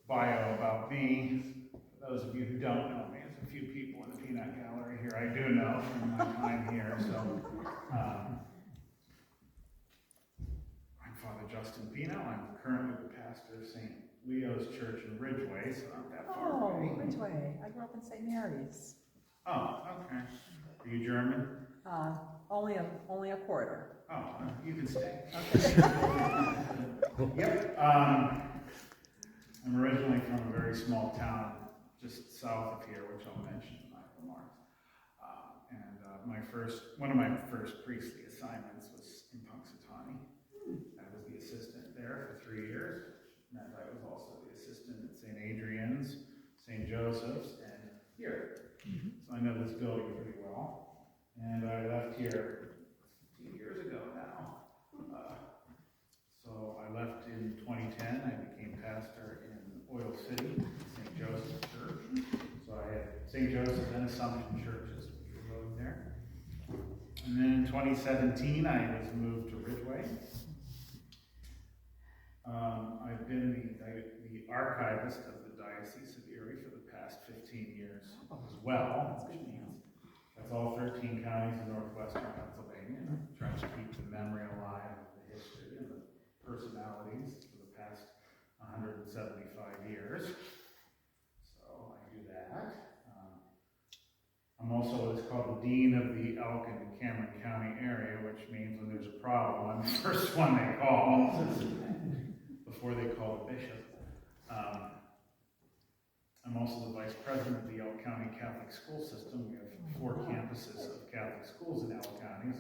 bio about me. For those of you who don't know me, there's a few people in the peanut gallery here I do know from my time here. So, I'm Father Justin Pino. I'm currently the pastor of St. Leo's Church in Ridgeway, so not that far away. Oh, Ridgeway. I grew up in St. Mary's. Oh, okay. Are you German? Only a quarter. Oh, you can stay. Okay. Yep. I'm originally from a very small town just south of here, which I'll mention in my remarks. One of my first priestly assignments was in Punxsutawney. I was the assistant there for 3 years. And I was also the assistant at St. Adrian's, St. Joseph's, and here. So I know this building pretty well. And I left here 15 years ago now. So I left in 2010. I became pastor in Oil City, St. Joseph's Church. So I had St. Joseph's and Assumption churches, which were both there. And then in 2017, I was moved to Ridgeway. I've been the archivist of the Diocese of Erie for the past 15 years as well, which means that's all 13 counties in northwestern Pennsylvania. And I'm trying to keep the memory alive of the history and the personalities for the past 175 years. So I do that. I'm also what's called the Dean of the Elk and Cameron County area, which means when there's a problem, I'm the first one they call before they call the bishop. I'm also the vice president of the Elk County Catholic School System. We have 4 campuses of Catholic schools in Elk County,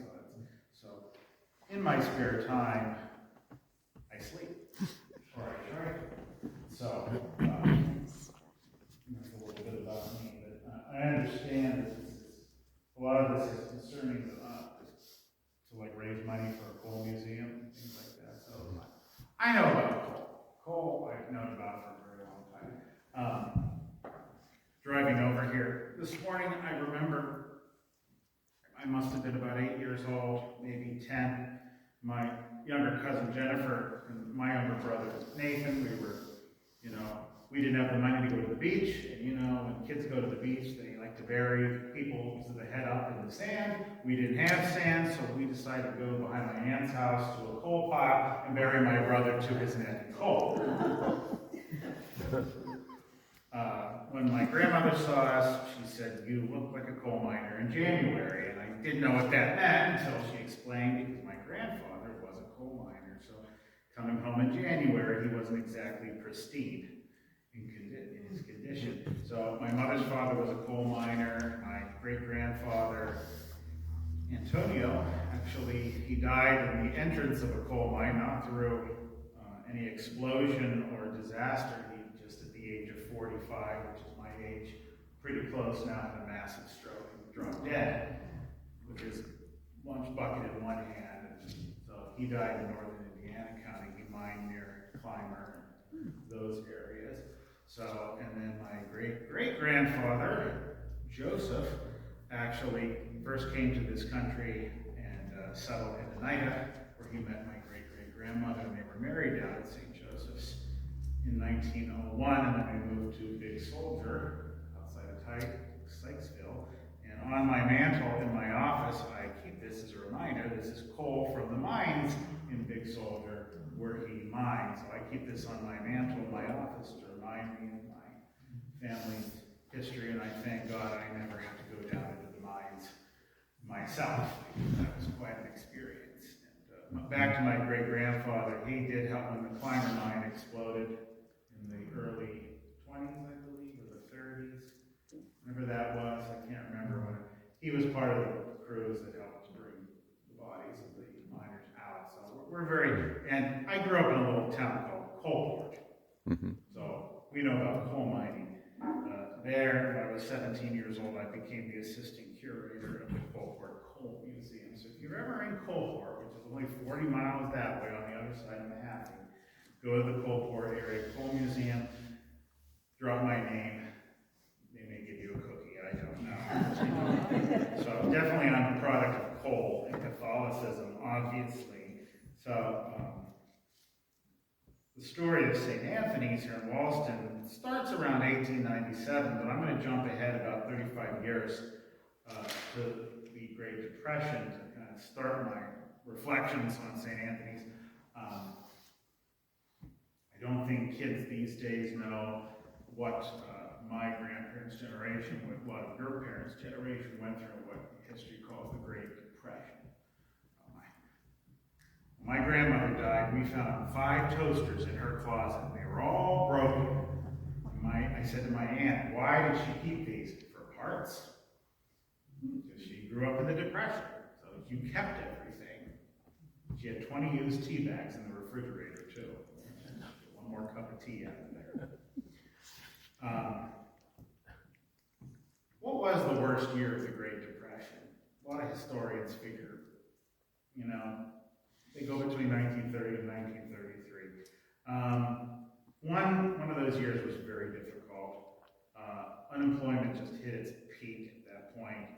so in my spare time, I sleep, or I try to. So, that's a little bit about me, but I understand that a lot of this is concerning to like raise money for a coal museum and things like that. So, I know about coal. Coal I've known about for a very long time. Driving over here this morning, I remember I must have been about 8 years old, maybe 10. My younger cousin Jennifer and my younger brother Nathan, we didn't have the money to go to the beach. And when kids go to the beach, they like to bury people with the head up in the sand. We didn't have sand, so we decided to go behind my aunt's house to a coal pile and bury my brother to his neck in coal. When my grandmother saw us, she said, "You look like a coal miner in January." And I didn't know what that meant until she explained, because my grandfather was a coal miner. So coming home in January, he wasn't exactly pristine in his condition. So my mother's father was a coal miner. My great-grandfather, Antonio, actually, he died in the entrance of a coal mine, not through any explosion or disaster. He just at the age of 45, which is my age, pretty close now, had a massive stroke and dropped dead with his lunch bucket in one hand. And so he died in northern Indiana County. He mined near Clymer and those areas. So, and then my great-great-grandfather, Joseph, actually first came to this country and settled in Oneida, where he met my great-great-grandmother, and they were married down at St. Joseph's in 1901, and then we moved to Big Soldier outside of Sykesville. And on my mantle in my office, I keep this as a reminder. This is coal from the mines in Big Soldier where he mined. So I keep this on my mantle in my office to remind me of my family's history, and I thank God I never had to go down into the mines myself, because that was quite an experience. And back to my great-grandfather, he did help when the Clymer mine exploded in the early 20s, I believe, or the 30s. Whenever that was, I can't remember when. He was part of the crews that helped bring the bodies of the miners out. So and I grew up in a little town called Coalport. So we know about coal mining. There, when I was 17 years old, I became the assistant curator of the Coalport Coal Museum. So if you're ever in Coalport, which is only 40 miles that way on the other side of Manhattan, go to the Coalport area coal museum, drop my name. They may give you a cookie, I don't know. So definitely I'm a product of coal and Catholicism, obviously. So The story of St. Anthony's here in Walston starts around 1897, but I'm going to jump ahead about 35 years to the Great Depression to kind of start my reflections on St. Anthony's. I don't think kids these days know what my grandparents' generation, what your parents' generation went through, what history calls the Great Depression. When my grandmother died, we found 5 toasters in her closet, and they were all broken. I said to my aunt, why did she keep these? For parts. Because she grew up in the Depression, so you kept everything. She had 20 used tea bags in the refrigerator, too. One more cup of tea out of there. What was the worst year of the Great Depression? A lot of historians figure, they go between 1930 and 1933. One of those years was very difficult. Unemployment just hit its peak at that point.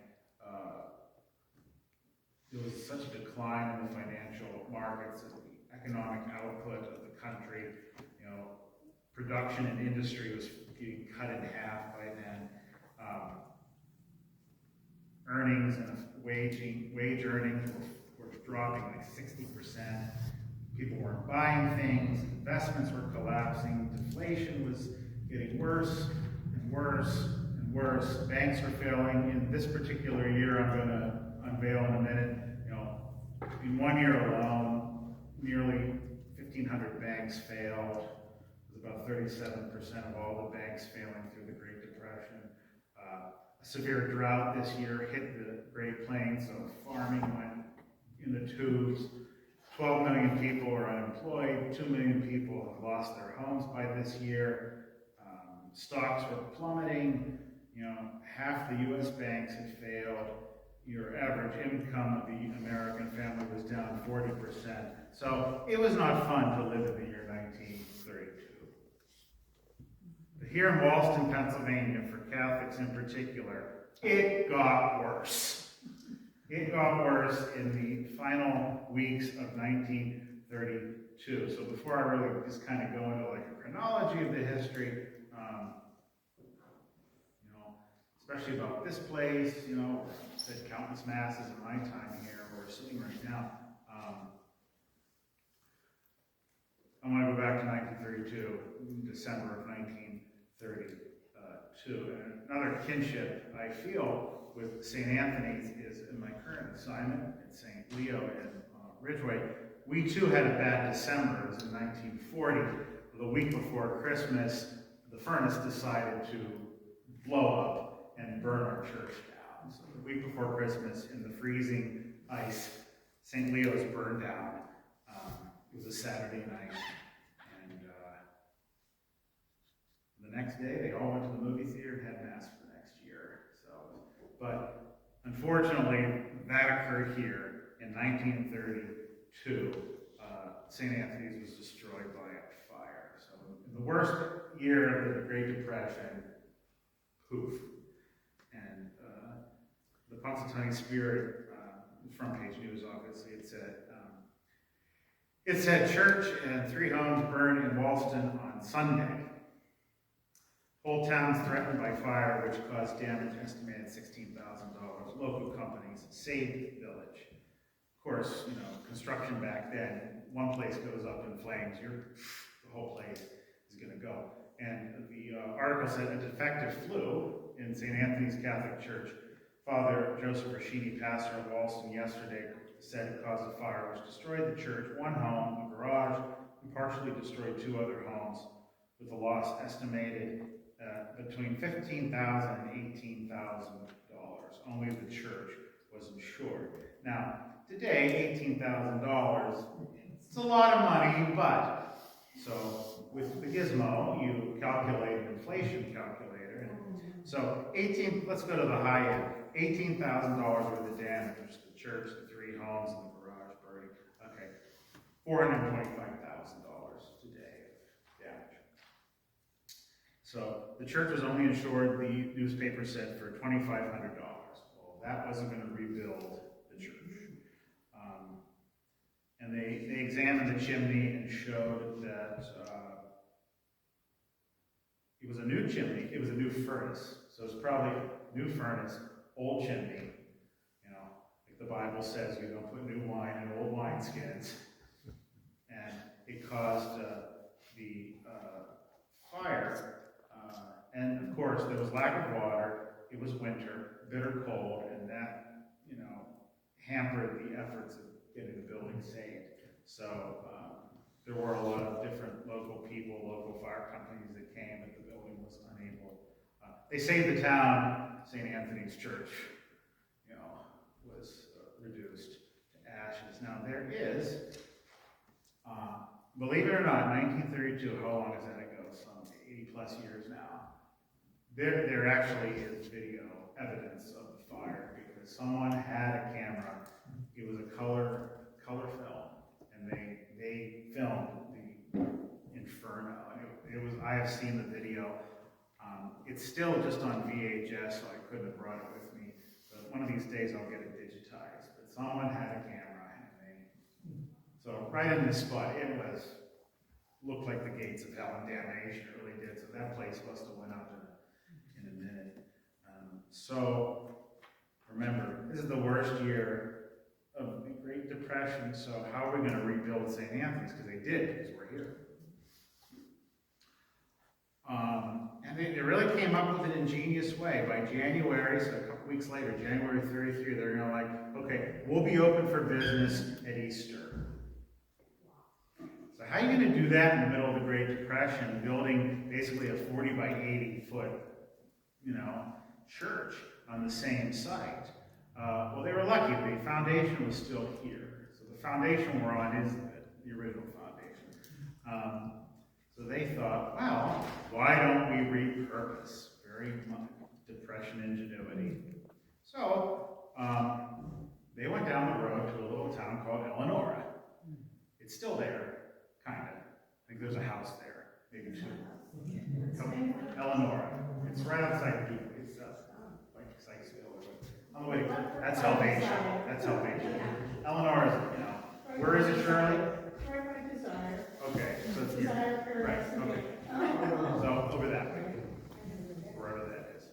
There was such a decline in the financial markets and the economic output of the country. Production and industry was getting cut in half by then. Earnings and wage earnings were dropping like 60%. People weren't buying things. Investments were collapsing. Deflation was getting worse and worse and worse. Banks were failing. In this particular year, I'm going to unveil in a minute. In 1 year alone, nearly 1,500 banks failed. It was about 37% of all the banks failing through the Great Depression. A severe drought this year hit the Great Plains, so farming went in the tubes. 12 million people are unemployed. 2 million people have lost their homes by this year. Stocks were plummeting. Half the U.S. banks had failed. Your average income of the American family was down 40%. So it was not fun to live in the year 1932. But here in Walston, Pennsylvania, for Catholics in particular, it got worse. It got worse in the final weeks of 1932. So before I really just kind of go into like a chronology of the history, especially about this place, I said countless masses in my time here, where we're sitting right now. I want to go back to 1932, December of 1932. And another kinship I feel with St. Anthony's is in my current assignment at St. Leo in Ridgeway. We too had a bad December. It was in 1940. The week before Christmas, the furnace decided to blow up and burn our church down. So the week before Christmas, in the freezing ice, St. Leo's burned down. It was a Saturday night. And the next day, they all went to the movie theater and had mass for the next year. But unfortunately, that occurred here in 1932. St. Anthony's was destroyed by a fire. So in the worst year of the Great Depression, poof. And the Punxsutawney Spirit, front page news, obviously, it said church and 3 homes burned in Walston on Sunday. Whole towns threatened by fire, which caused damage estimated $16,000. Local companies saved the village. Of course, construction back then, one place goes up in flames, the whole place is going to go. And the article said a defective flue in St. Anthony's Catholic Church. Father Joseph Rashidi, pastor of Walston, yesterday said it caused a fire which destroyed the church, 1 home, a garage, and partially destroyed 2 other homes, with a loss estimated between $15,000 and $18,000. Only the church was insured. Now, today, $18,000, it's a lot of money, but, so with the gizmo, you calculate an inflation calculator. And so let's go to the high end. $18,000 worth of damage, the church, the 3 homes, and the garage burning. Okay, $425,000 today of damage. So the church was only insured, the newspaper said, for $2,500. Well, that wasn't going to rebuild the church. and they examined the chimney and showed that it was a new chimney, it was a new furnace. So it's probably new furnace, old chimney. You know, like the Bible says, you don't put new wine in old wineskins. And it caused the fire. And of course, there was lack of water, it was winter, bitter cold, and that, you know, hampered the efforts of getting the building saved. So there were a lot of different local people, local fire companies that came, but the building was unable. They saved the town. St. Anthony's Church, you know, was reduced to ashes. Now there is, believe it or not, 1932. How long is that ago? Some 80 plus years now. There actually is video evidence of the fire because someone had a camera. It was a color film, and they filmed the inferno. And it was. I have seen the video. It's still just on VHS, so I couldn't have brought it with me. But one of these days I'll get it digitized. But someone had a camera, and so right in this spot, it looked like the gates of hell and damnation. It really did. So that place must have went up in a minute. So remember, this is the worst year of the Great Depression. So how are we going to rebuild St. Anthony's? Because they did, because we're here. And they really came up with an ingenious way. By January, so a couple weeks later, January 33, they're going to like, okay, we'll be open for business at Easter. So how are you going to do that in the middle of the Great Depression, building basically a 40 by 80 foot, you know, church on the same site? Well, they were lucky. The foundation was still here. So the foundation we're on is the original foundation. So they thought, well, why don't we repurpose? Very Depression ingenuity. So they went down the road to a little town called Eleonora. It's still there, kind of. I think there's a house there, maybe two. Eleonora. It's right outside Pino. It's like Sykesville. On the way to, that's Salvation. That's Salvation. Eleonora's, you know, where is it, Shirley? Right by Desire. Okay, so it's Desire for right. Okay. So over that way, wherever that is.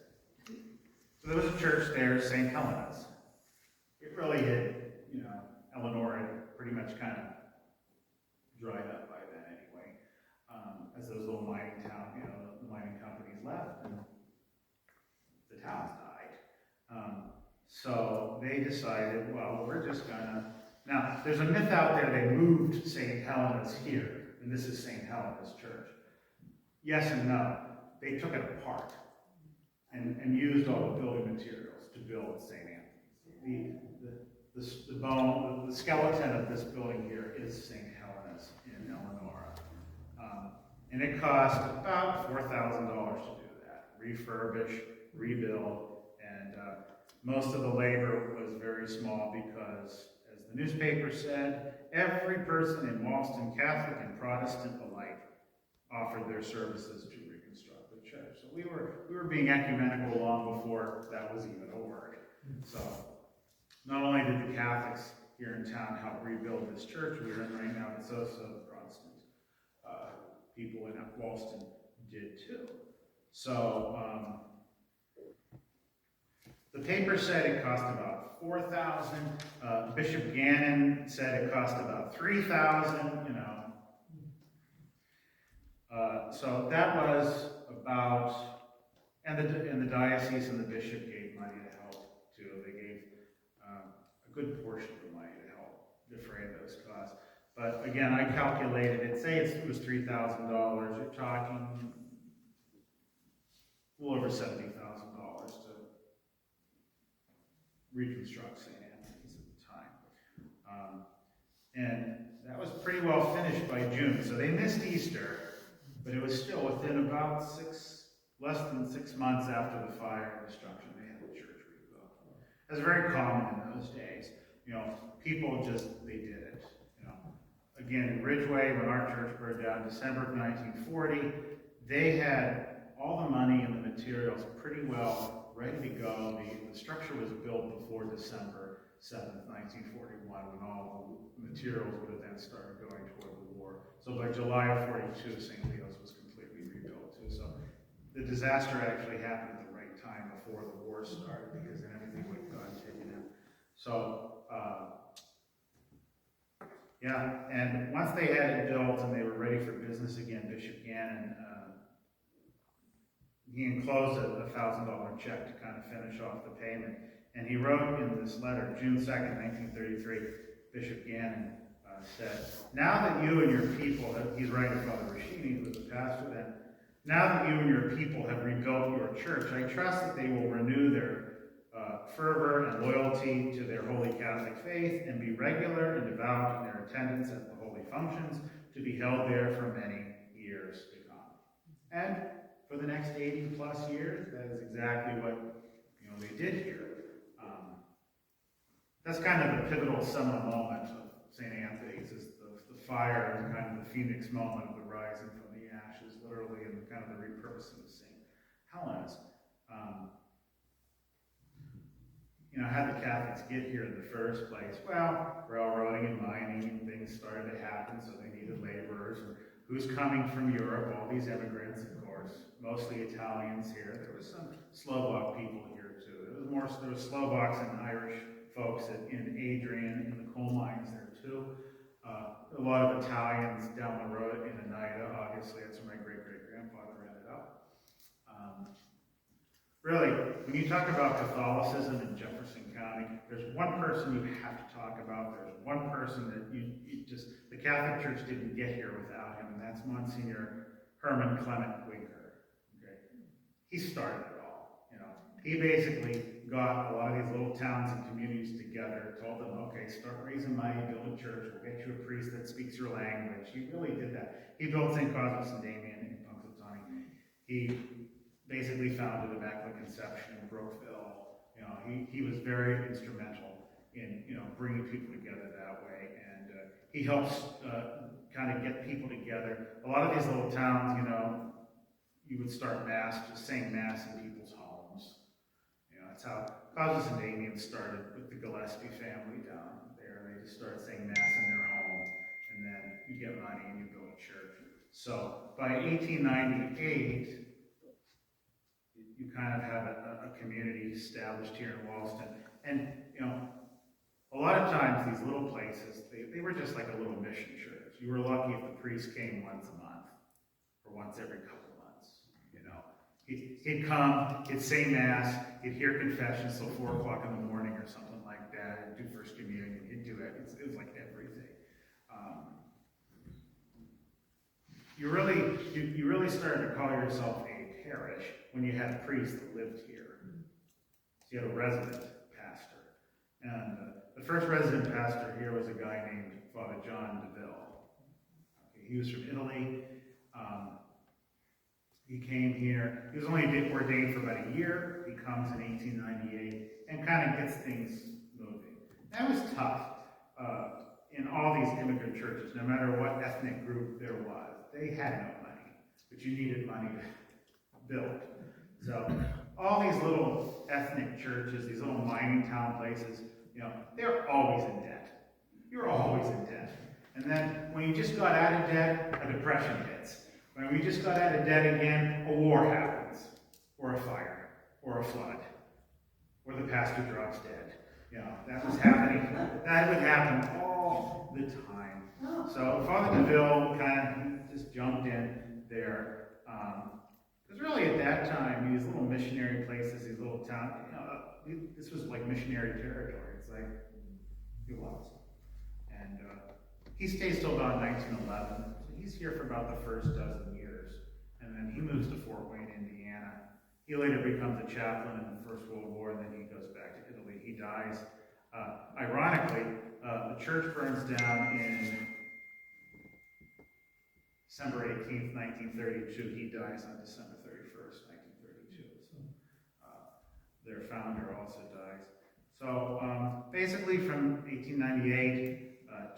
So there was a church there, St. Helena's. It really had, you know, Eleanor had pretty much kind of dried up by then anyway, as those little mining town, you know, the mining companies left and the towns died. So they decided, well, we're just gonna. Now, there's a myth out there they moved St. Helena's here, and this is St. Helena's Church. Yes and no. They took it apart and used all the building materials to build St. Anthony's. The bone, the skeleton of this building here is St. Helena's in Eleonora. And it cost about $4,000 to do that. Refurbish, rebuild, and most of the labor was very small because, as the newspaper said, every person in Walston, Catholic and Protestant alike, offered their services to reconstruct the church. So we were being ecumenical long before that was even a word. So not only did the Catholics here in town help rebuild this church we're in right now, but so the Protestant people in Walston did too. So the paper said it cost about $4,000. Bishop Gannon said it cost about $3,000. You know. So that was about, and the diocese and the bishop gave money to help too. They gave a good portion of the money to help defray those costs. But again, I calculated it. Say it was $3,000. You're talking a little over $70,000 to reconstruct St. Anthony's at the time. And that was pretty well finished by June. So they missed Easter. But it was still within about less than 6 months after the fire and destruction, they had the church rebuilt. That's very common in those days. You know, people they did it. You know, again, in Ridgeway, when our church burned down in December of 1940, they had all the money and the materials pretty well ready to go. The structure was built before December, 7th, 1941, when all the materials would have then started going toward the war. So by July of 42, St. Leo's was completely rebuilt too. So the disaster actually happened at the right time before the war started, because then everything would have gotten taken out. So, yeah, and once they had it built and they were ready for business again, Bishop Gannon, he enclosed a $1,000 check to kind of finish off the payment. And he wrote in this letter, June 2nd, 1933, Bishop Gannon said, "Now that you and your people have," he's writing to Father Rashini, who was the pastor then, "now that you and your people have rebuilt your church, I trust that they will renew their fervor and loyalty to their holy Catholic faith and be regular and devout in their attendance at the holy functions to be held there for many years to come." And for the next 80 plus years, that is exactly what they did here. That's kind of the pivotal seminal moment of St. Anthony's, is the fire and kind of the phoenix moment of the rising from the ashes, literally, and kind of the repurposing of St. Helena's. How the Catholics get here in the first place? Well, railroading and mining and things started to happen, so they needed laborers. And who's coming from Europe? All these immigrants, of course, mostly Italians here. There was some Slovak people here too. There was Slovaks and Irish folks in Adrian, in the coal mines there too. A lot of Italians down the road in Oneida. Obviously, that's where my great-great-grandfather ended up. Really, when you talk about Catholicism in Jefferson County, there's one person you have to talk about. There's one person that the Catholic Church didn't get here without him, and that's Monsignor Herman Clement Winker. Okay? He started it all. He basically got a lot of these little towns and communities together, told them, okay, start raising money, build a church, we'll get you a priest that speaks your language. He really did that. He built St. Cosmas and Damian in Punxsutawney. He basically founded Immaculate Conception in Brookville. He was very instrumental in bringing people together that way, and he helps kind of get people together. A lot of these little towns, you would start mass, just saying mass in people's homes. That's how Cosmas and Damian started with the Gillespie family down there. They just started saying mass in their home, and then you get money and you build a church. So by 1898, you kind of have a community established here in Wallaston. And, a lot of times these little places, they were just like a little mission church. You were lucky if the priest came once a month or once every couple of months, He'd come, he'd say mass, he'd hear confessions till 4 o'clock in the morning or something like that, he'd do First Communion, he'd do it. It was like everything. You really started to call yourself a parish when you had a priest that lived here. So you had a resident pastor. And the first resident pastor here was a guy named Father John DeVille. Okay, he was from Italy. He came here. He was only ordained for about a year. He comes in 1898 and kind of gets things moving. That was tough in all these immigrant churches, no matter what ethnic group there was. They had no money, but you needed money to build. So all these little ethnic churches, these little mining town places, they're always in debt. You're always in debt. And then when you just got out of debt, a depression hits. When we just got out of debt again, a war happens, or a fire, or a flood, or the pastor drops dead. That was happening. That would happen all the time. So Father DeVille kind of just jumped in there. Because really at that time, these little missionary places, these little towns, this was like missionary territory. It's like, it was. And he stays till about 1911. He's here for about the first dozen years, and then he moves to Fort Wayne, Indiana. He later becomes a chaplain in the First World War, and then he goes back to Italy. He dies. Ironically, the church burns down in December 18th, 1932. He dies on December 31st, 1932. So their founder also dies. So basically from 1898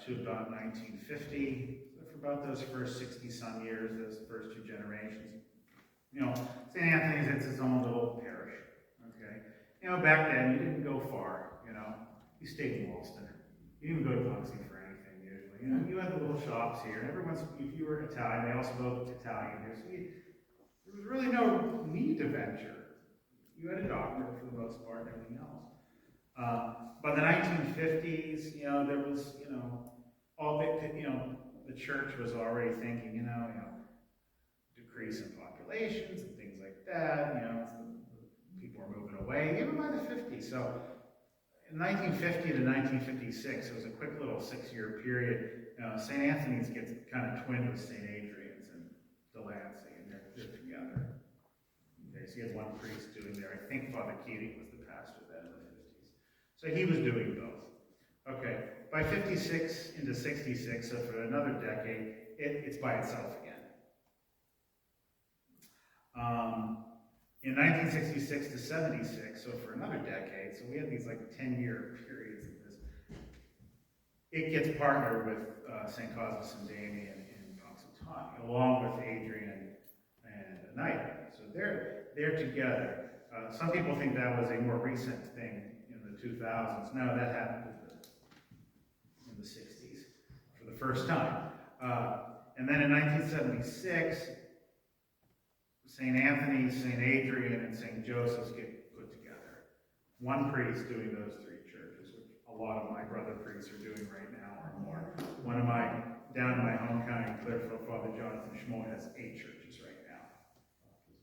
to about 1950, about those first 60-some years, those first 2 generations. St. Anthony's, it's its own little parish, okay? Back then, you didn't go far, you stayed in Walston. You didn't even go to Punxsutawney for anything usually. You know, you had the little shops here, and everyone's, if you were Italian, they also spoke Italian here, so there was really no need to venture. You had a doctor for the most part and everything else. By the 1950s, you know, there was, you know, the church was already thinking, you know, decrease in populations and things like that, you know, people are moving away, even by the 50s. So in 1950 to 1956, it was a quick little 6-year period. St. Anthony's gets kind of twinned with St. Adrian's and Delancey, and they're together. Okay, so you had one priest doing there. I think Father Keating was the pastor then in the 50s. So he was doing both. Okay, by 56 into 66, so for another decade, it's by itself again. In 1966 to 76, so for another decade, so we had these like 10-year periods of this. It gets partnered with St. Cosmas and Damian in Punxsutawney, along with Adrian and Anita. So they're together. Some people think that was a more recent thing in the 2000s. No, that happened in the 60s for the first time. And then in 1976, St. Anthony, St. Adrian, and St. Joseph's get put together. One priest doing those 3 churches, which a lot of my brother priests are doing right now or more. One of my, down in my home county, Clearfield, Father Jonathan Schmoy has 8 churches right now.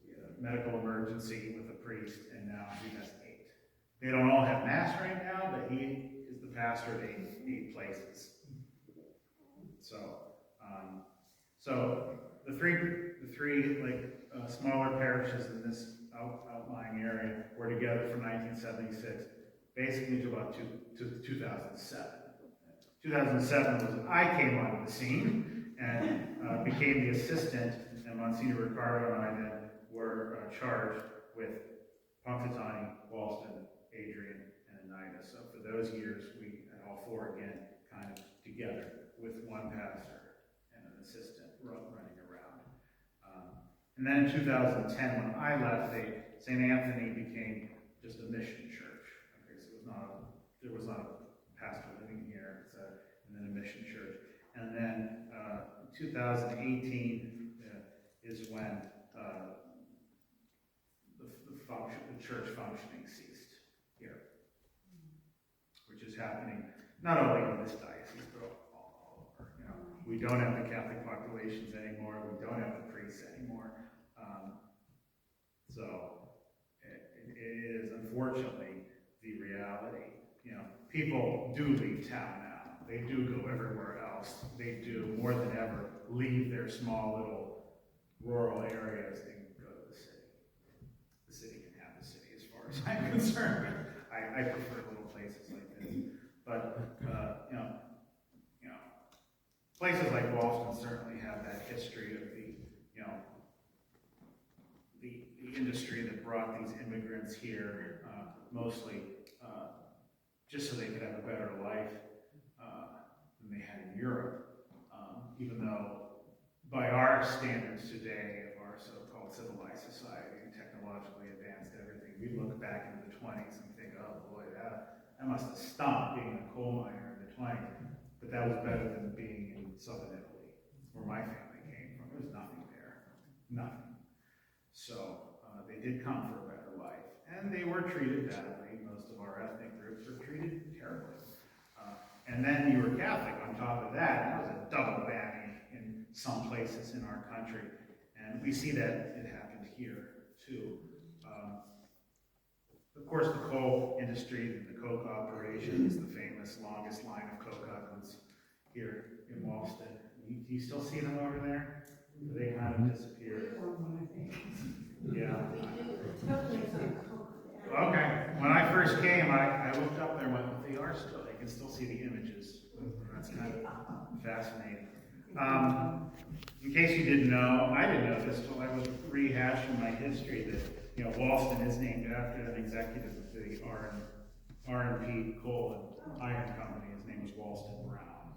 We had a medical emergency with a priest, and now he has 8. They don't all have mass right now, but he is the pastor of 8 places. So the three like smaller parishes in this outlying area were together from 1976, basically to about 2007. 2007 was when I came onto the scene and became the assistant, and Monsignor Ricardo and I then were charged with Punxsutawney, Walston, Adrian, and Anita. So for those years, we had all 4 again, kind of together with one pastor and an assistant running around. And then in 2010, when I left, St. Anthony became just a mission church. Okay, so there was not a pastor living here, and then a mission church. And then 2018 is when the church functioning ceased here, which is happening not only in this diocese, but all over. You know, we don't have the Catholic populations anymore. We don't have the priests anymore. So it is unfortunately the reality. You know, people do leave town now. They do go everywhere else. They do more than ever leave their small little rural areas and go to the city. The city can have the city as far as I'm concerned. I prefer little places like this. But you know, places like Walston certainly have that history of the industry that brought these immigrants here, mostly just so they could have a better life than they had in Europe. Even though, by our standards today of our so-called civilized society and technologically advanced everything, we look back into the 20s and think, oh boy, that must have stunk being a coal miner in the 20s. But that was better than being in southern Italy, where my family came from. There was nothing there, nothing. So they did come for a better life, and they were treated badly. Most of our ethnic groups were treated terribly. And then you were Catholic on top of that, and that was a double whammy in some places in our country. And we see that it happened here too. Of course, the coal industry, the coke operation is the famous longest line of coke ovens here in Walston. Do you still see them over there? They kind of disappeared. Yeah. Okay. When I first came, I looked up there and went, well, they are still. I can still see the images. That's kind of fascinating. In case you didn't know, I didn't know this until I was rehashing my history that Walston is named after an executive of the R&P Coal and Iron Company. His name was Walston Brown.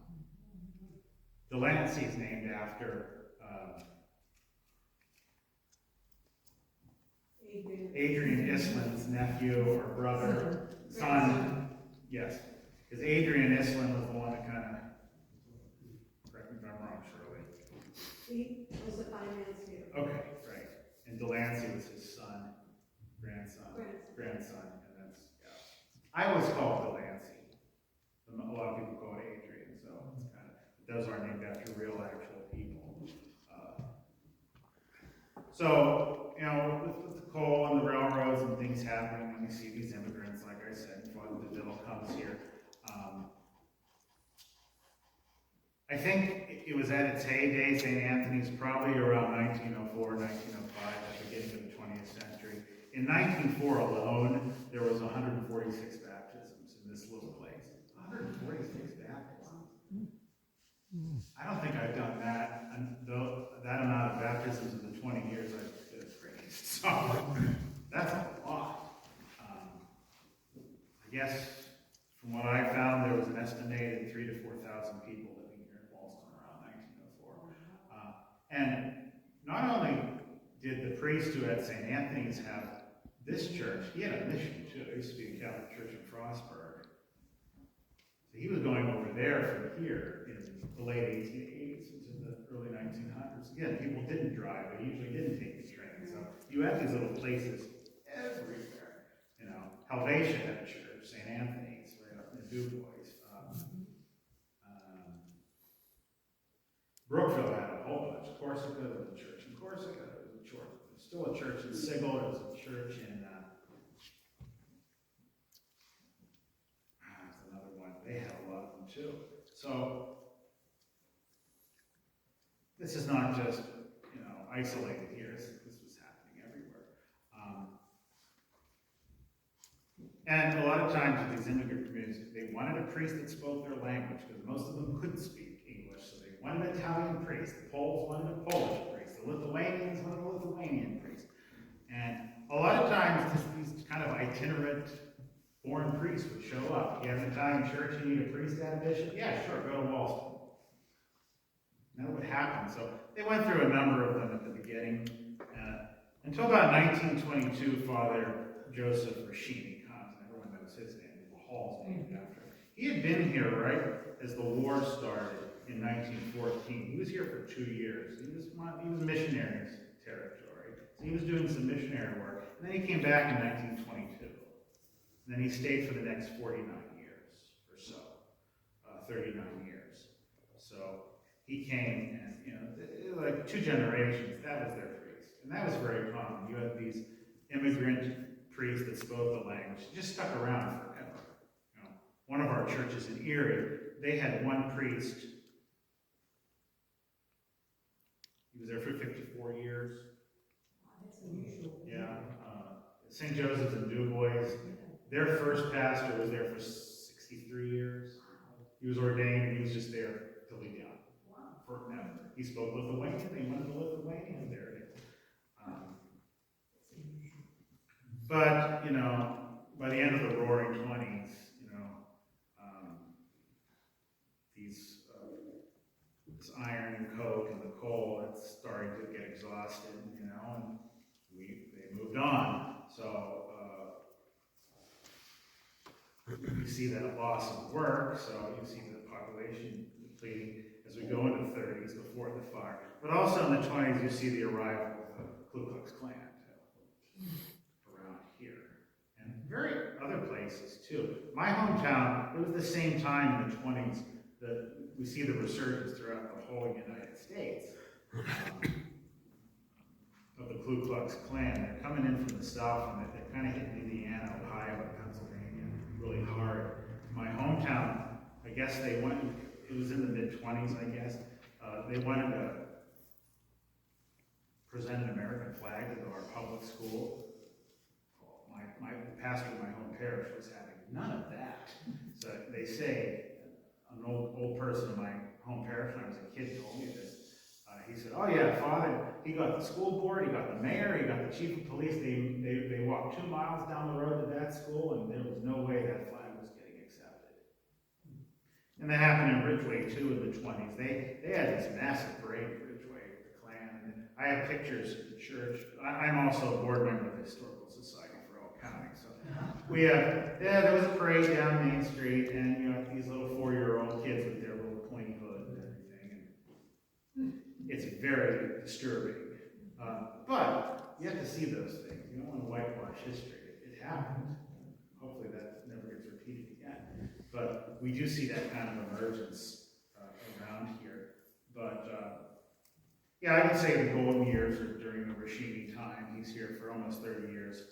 Delancey is named after Adrian Island's nephew or brother, son. Yes. Because Adrian Islin was the one that kind of, correct me if I'm wrong, Shirley. He was the finance here. Okay, right. And Delancey was his son, grandson, and that's, yeah. I always call it Delancey. A lot of people call it Adrian, so it's kind of, those are named after real, actual people. So, you know, with the coal and the railroads and things happening, when you see these immigrants, like I said, Father DeVille comes here. I think it was at its heyday, St. Anthony's, probably around 1904, 1905, at the beginning of the 20th century. In 1904 alone, there was 146 baptisms in this little place. 146 baptisms. I don't think I've done that, and that amount of baptisms in the 20 years I've been raised. So that's a lot. I guess from what I found, there was an estimated 3,000 to 4,000 people living here in Boston around 1904. And not only did the priest who at St. Anthony's have this church, he had a mission too. There used to be a Catholic church in Frostburg. So he was going over there from here in the late 1880s into the early 1900s. Again, people didn't drive. They usually didn't take the train. So you have these little places everywhere. You know, Helvetia had a church, St. Anthony's, right up in Du Bois. Brookville had a whole bunch. Corsica, there was a church in Corsica. There was still a church in Sigel. There was a church in there's another one. They had a lot of them too. So this is not just, you know, isolated here. This was happening everywhere. And a lot of times with these immigrant communities, they wanted a priest that spoke their language because most of them couldn't speak English. So they wanted an Italian priest. The Poles wanted a Polish priest. The Lithuanians wanted a Lithuanian priest. And a lot of times these kind of itinerant foreign priests would show up. You have an Italian church, you need a priest and a bishop? Yeah, sure, go to Walston. And that would happen. So they went through a number of them at the beginning. Until about 1922, Father Joseph Rashini comes, and everyone knows his name. The hall's named after him. He had been here right as the war started in 1914. He was here for 2 years. He was missionary territory. So he was doing some missionary work. And then he came back in 1922. And then he stayed for the next 49 years or so, 39 years. So he came and, you know, like 2 generations, that was their priest. And that was very common. You had these immigrant priests that spoke the language, just stuck around forever. You know, one of our churches in Erie, they had one priest. He was there for 54 years. That's unusual. Yeah. St. Joseph's in Du Bois. Their first pastor was there for 63 years. He was ordained and he was just there till he died. Wow. Forever. He spoke Lithuanian. They wanted a Lithuanian there. But, you know, by the end of the Roaring 20s, you know, this iron and coke and the coal, it's starting to get exhausted, you know, and they moved on. So, you see that loss of work, so you see the population depleting as we go into the 30s before the fire. But also in the 20s, you see the arrival of the Ku Klux Klan around here. And other places too. My hometown, it was the same time in the 20s that we see the resurgence throughout the whole United States of the Ku Klux Klan. They're coming in from the south and they're kind of hitting Indiana, Ohio, and Pennsylvania really hard. My hometown, I guess they went, it was in the mid-20s, I guess, they wanted to present an American flag at our public school. The pastor of my home parish was having none of that. So they say, an old person in my home parish when I was a kid told me this. He said, oh yeah, Father, he got the school board, he got the mayor, he got the chief of police. They walked 2 miles down the road to that school and there was no way that flag was getting accepted. And that happened in Ridgeway too in the 20s. They had this massive parade in Ridgeway with the Klan. And I have pictures of the church. I'm also a board member of the Historical Society for Elk County. So there was a parade down Main Street, and you know, these little 4-year-old kids with their little pointy hood and everything. And it's very disturbing. But you have to see those things. You don't want to whitewash history. It happened. Hopefully that never gets repeated again. But we do see that kind of emergence around here. But yeah, I would say the golden years are during the Rashidi time. He's here for almost 30 years.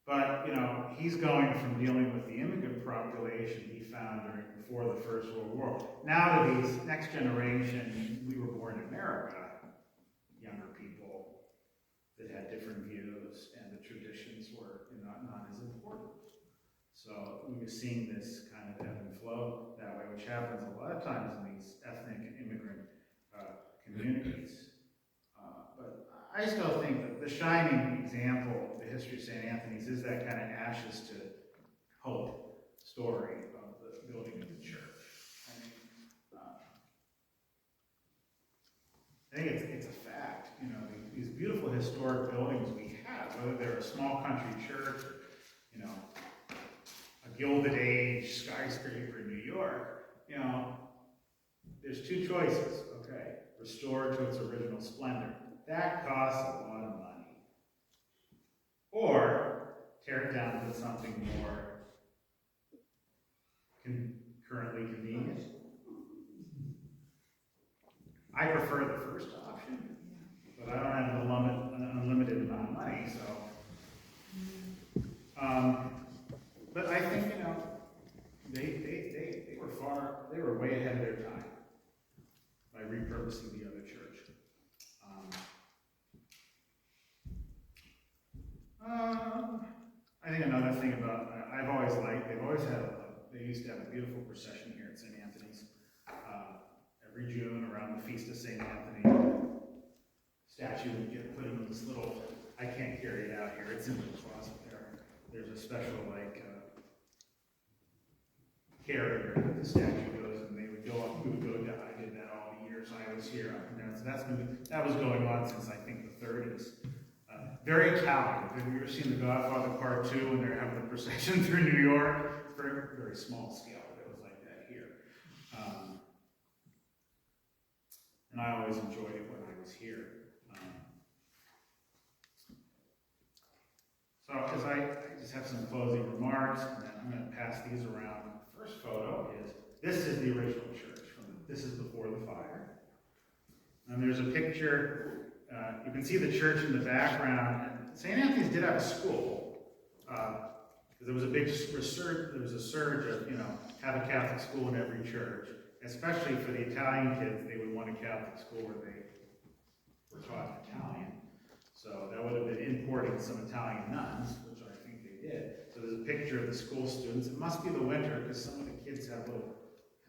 But, you know, he's going from dealing with the immigrant population he found before the First World War. Now to these next generation, we were born in America, younger people that had different views, and the traditions were not as important. So we were seeing this kind of ebb and flow that way, which happens a lot of times in these ethnic and immigrant communities. But I still think that the shining example of the history of St. Anthony's is that kind of ashes to hope story of the building of the church. I think it's a fact, you know, these beautiful historic buildings we have, whether they're a small country church, or, you know, a Gilded Age skyscraper in New York, you know, there's two choices, okay? Restore to its original splendor. That costs a lot of money. Or tear it down to something more currently convenient. I prefer the first option, but I don't have an unlimited amount of money, so. But I think, you know, they were way ahead of their time by repurposing the other church. I think another thing about, I've always liked, they used to have a beautiful procession here at St. Anthony's. Every June around the Feast of St. Anthony, statue would get put in this little, I can't carry it out here, it's in the closet there. There's a special, like, carrier that the statue goes, and they would go up, we would go down. I did that all the years I was here up and down. So that was going on since I think the 30s. Very Italian. Have you ever seen The Godfather Part 2 when they're having the procession through New York? Very, very small scale, but it was like that here. And I always enjoyed it when I was here. So as I just have some closing remarks, and then I'm going to pass these around. The first photo this is the original church. This is before the fire. And there's a picture. You can see the church in the background. St. Anthony's did have a school. Because there was a big resurge. There was a surge of, you know, have a Catholic school in every church. Especially for the Italian kids, they would want a Catholic school where they were taught Italian. So that would have been importing some Italian nuns, which I think they did. So there's a picture of the school students. It must be the winter because some of the kids have little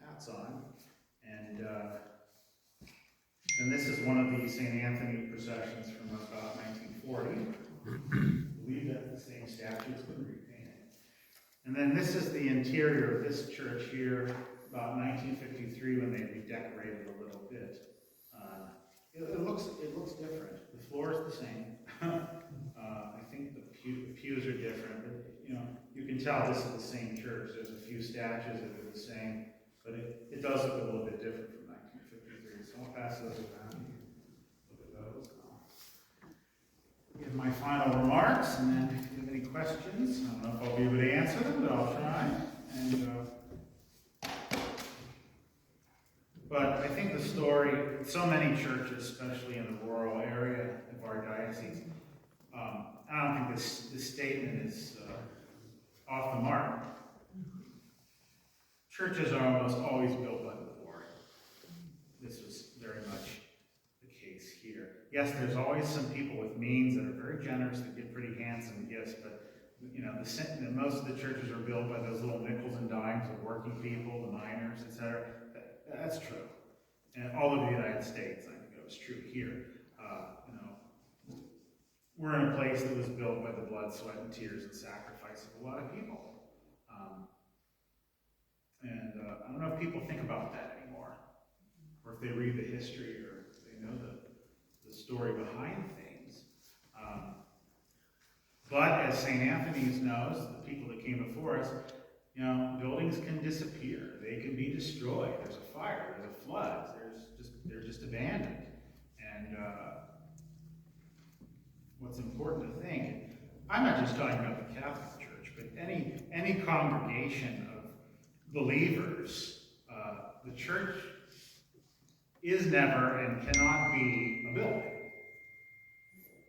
hats on. And this is one of the St. Anthony processions from about 1940. I believe that's the same statue. It's been repainted. And then this is the interior of this church here, about 1953 when they redecorated a little bit. It looks different. The floor is the same. I think the pews are different, but you know, you can tell this is the same church. There's a few statues that are the same, but it does look a little bit different from 1953. So I'll pass those around. Look at those. I'll give my final remarks, and then if you have any questions, I don't know if I'll be able to answer them, but I'll try. But I think the story, so many churches, especially in the rural area of our diocese, I don't think this statement is off the mark. Churches are almost always built by the poor. This was very much the case here. Yes, there's always some people with means that are very generous that give pretty handsome gifts, but you know, most of the churches are built by those little nickels and dimes of working people, the miners, etc. That's true. And all over the United States, I think it was true here. You know, we're in a place that was built by the blood, sweat, and tears and sacrifice of a lot of people. I don't know if people think about that anymore, or if they read the history, or if they know the story behind things. as St. Anthony's knows, the people that came before us, you know, buildings can disappear. They can be destroyed. There's a fire. There's a flood. They're just abandoned. And what's important to think, I'm not just talking about the Catholic Church, but any congregation of believers, the church is never and cannot be a building.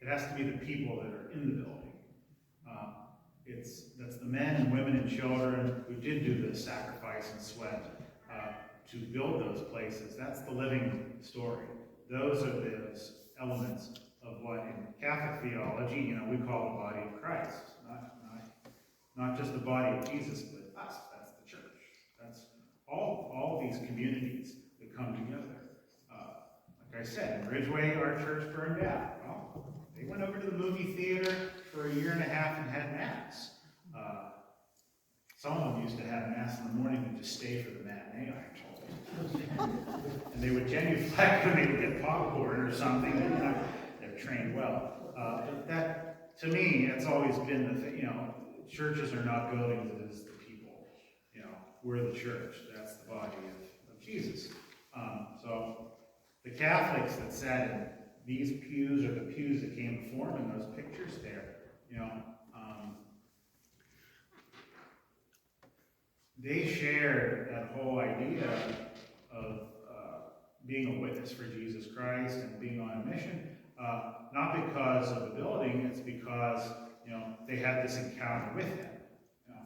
It has to be the people that are in the building. That's the men and women and children who did do the sacrifice and sweat to build those places. That's the living story. Those are those elements of what in Catholic theology, you know, we call the body of Christ. Not just the body of Jesus, but us. That's the church. That's all these communities that come together. Like I said, in Ridgeway, our church burned down. Well, they went over to the movie theater for a year and a half and had Mass. Some of them used to have Mass in the morning and just stay for the matinee, I'm told. And they would genuflect when they would get popcorn or something. They're trained well. But that, to me, it's always been the thing, you know, churches are not buildings, it is the people. You know, we're the church. That's the body of Jesus. So the Catholics that sat in these pews or the pews that came before them in those pictures there, you know, they shared that whole idea of being a witness for Jesus Christ and being on a mission, not because of the building, it's because, you know, they had this encounter with him. You know,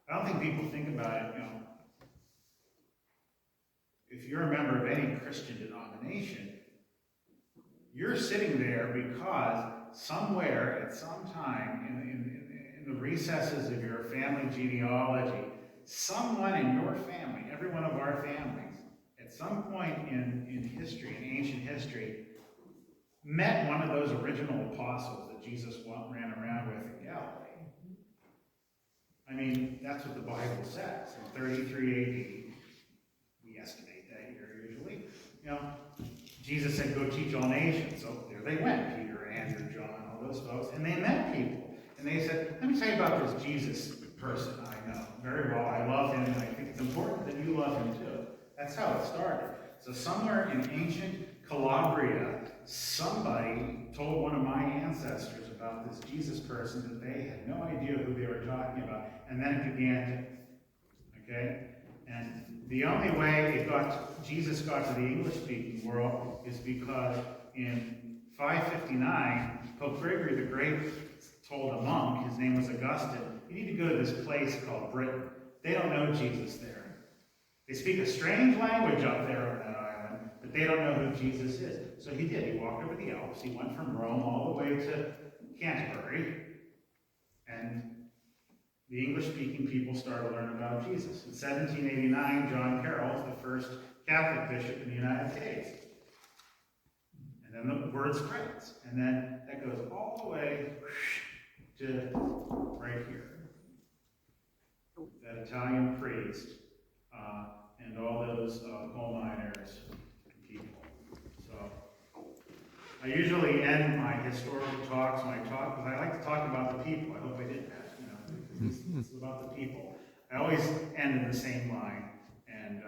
I don't think people think about it, you know, if you're a member of any Christian denomination, you're sitting there because somewhere at some time in the recesses of your family genealogy, someone in your family, every one of our families, at some point in history, in ancient history, met one of those original apostles that Jesus ran around with in Galilee. I mean, that's what the Bible says. In 33 AD, we estimate that year usually, you know, Jesus said, go teach all nations. So there they went, Peter, Andrew, John, all those folks, and they met people. And they said, let me tell you about this Jesus person I know very well. I love him, and I think it's important that you love him too. That's how it started. So somewhere in ancient Calabria, somebody told one of my ancestors about this Jesus person that they had no idea who they were talking about. And then it began to, okay? And the only way Jesus got to the English-speaking world is because in 559, Pope Gregory the Great told a monk, his name was Augustine, you need to go to this place called Britain. They don't know Jesus there. They speak a strange language up there on that island, but they don't know who Jesus is. So he did. He walked over the Alps. He went from Rome all the way to Canterbury, and the English-speaking people started to learn about Jesus. In 1789, John Carroll was the first Catholic bishop in the United States. And then the word spreads. And then that goes all the way to right here. That Italian priest and all those coal miners people. So I usually end my historical talks when I talk, because I like to talk about the people. I hope I did that, you know, because it's about the people. I always end in the same line, and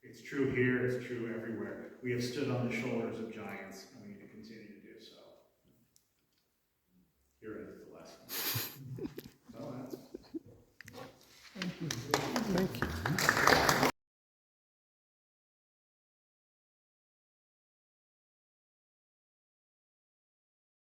it's true here, it's true everywhere. We have stood on the shoulders of giants, and we